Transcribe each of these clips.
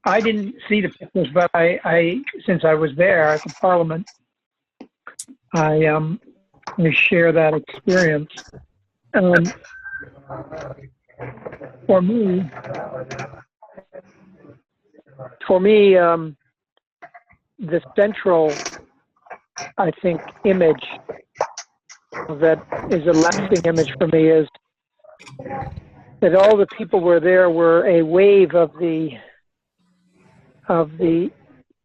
I didn't see the pictures, but I since I was there at the Parliament, I share that experience. For me, the central, I think, image that is a lasting image for me is that all the people were there were a wave of the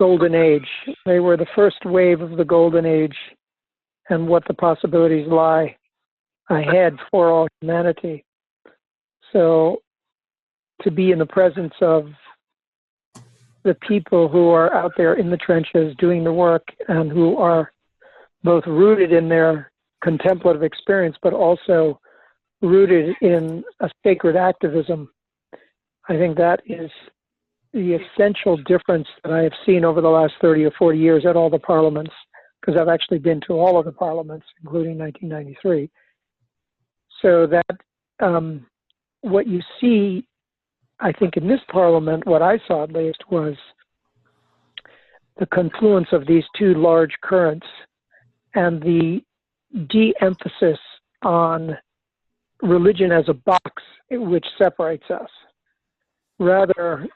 golden age. They were the first wave of the golden age and what the possibilities lie ahead for all humanity. So to be in the presence of the people who are out there in the trenches doing the work and who are both rooted in their contemplative experience, but also rooted in a sacred activism, I think that is the essential difference that I have seen over the last 30 or 40 years at all the parliaments, because I've actually been to all of the parliaments, including 1993. So that what you see, I think in this parliament, what I saw at least was the confluence of these two large currents and the de-emphasis on religion as a box which separates us. Rather,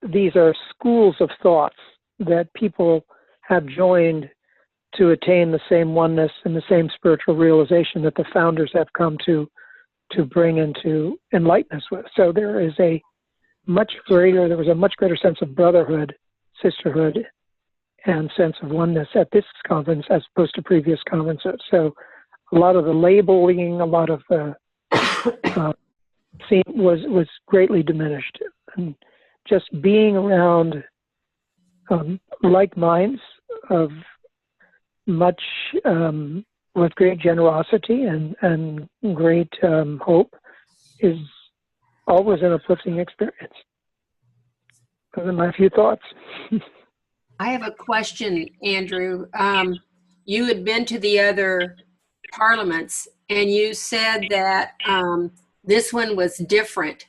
these are schools of thoughts that people have joined to attain the same oneness and the same spiritual realization that the founders have come to bring into enlighten us with. So there was a much greater sense of brotherhood, sisterhood, and sense of oneness at this conference as opposed to previous conferences. So a lot of the labeling, a lot of the scene was greatly diminished. And just being around like minds of much with great generosity and great hope is always an uplifting experience. Those are my few thoughts. I have a question, Andrew. You had been to the other parliaments and you said that this one was different.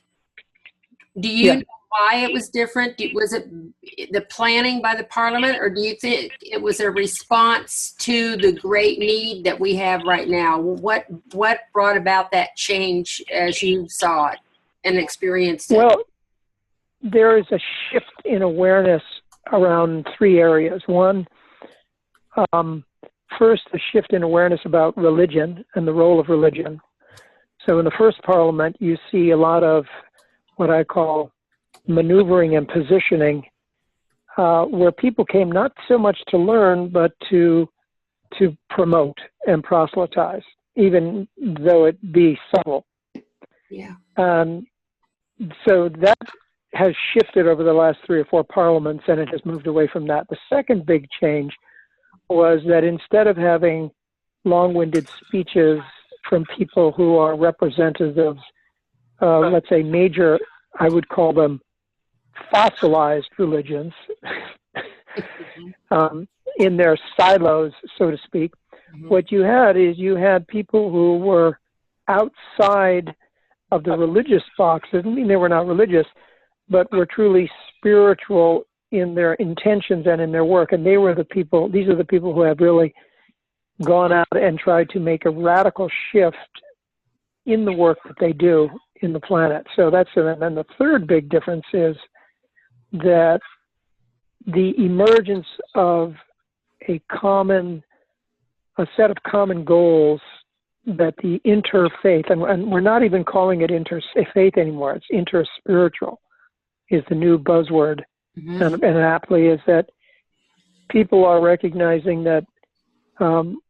Do you know why it was different? Was it the planning by the parliament, or do you think it was a response to the great need that we have right now? What brought about that change as you saw it and experienced it? Well, there is a shift in awareness around three areas. One, first, the shift in awareness about religion and the role of religion. So in the first parliament, you see a lot of what I call maneuvering and positioning, where people came not so much to learn, but to promote and proselytize, even though it be subtle. Yeah. So that has shifted over the last 3 or 4 parliaments, and it has moved away from that. The second big change was that instead of having long-winded speeches from people who are representatives of, let's say, major, I would call them fossilized religions, in their silos, so to speak, what you had is you had people who were outside of the religious box. Doesn't mean they were not religious, but were truly spiritual in their intentions and in their work. And these are the people who have really gone out and tried to make a radical shift in the work that they do in the planet. So that's it. And then the third big difference is that the emergence of a set of common goals that the interfaith, and we're not even calling it interfaith anymore, it's interspiritual is the new buzzword. And aptly is that people are recognizing that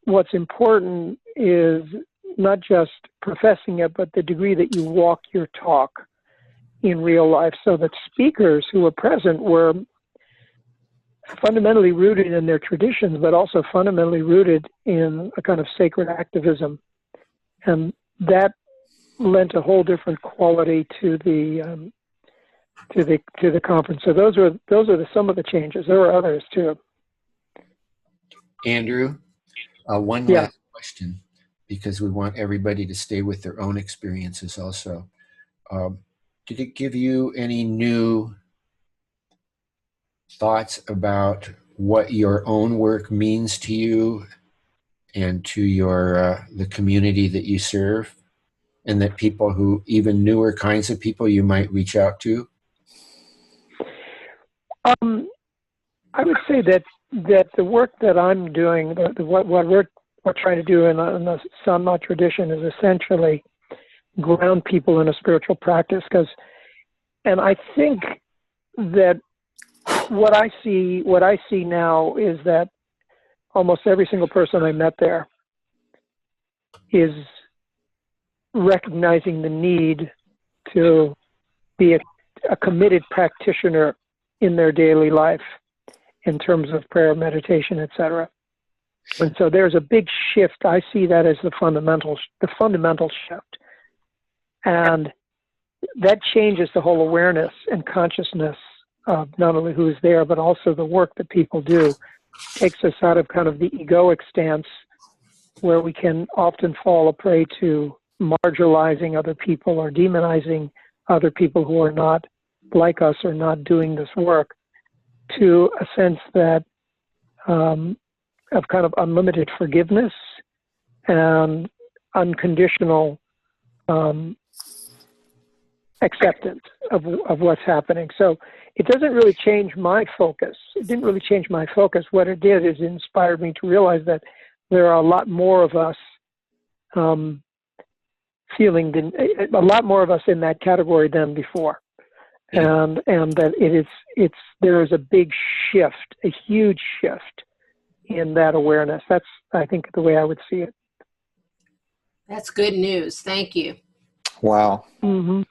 what's important is not just professing it, but the degree that you walk your talk in real life. So that speakers who were present were fundamentally rooted in their traditions, but also fundamentally rooted in a kind of sacred activism. And that lent a whole different quality to the conference. So those are some of the changes. There were others too. Andrew, one last question, because we want everybody to stay with their own experiences also. Did it give you any new thoughts about what your own work means to you and to your the community that you serve, and that people who, even newer kinds of people, you might reach out to? I would say that the work that I'm doing, what we're trying to do in the Sanma tradition, is essentially ground people in a spiritual practice. And I think that what I see now is that almost every single person I met there is recognizing the need to be a committed practitioner in their daily life in terms of prayer, meditation, etc. And so there's a big shift. I see that as the fundamental shift. And that changes the whole awareness and consciousness of not only who's there, but also the work that people do. Takes us out of kind of the egoic stance where we can often fall a prey to marginalizing other people or demonizing other people who are not like us or not doing this work, to a sense that of kind of unlimited forgiveness and unconditional acceptance of what's happening. So it doesn't really change my focus. It didn't really change my focus. What it did is it inspired me to realize that there are a lot more of us feeling a lot more of us in that category than before. And that there is a big shift, a huge shift in that awareness. That's, I think, the way I would see it. That's good news. Thank you. Wow. Mm-hmm.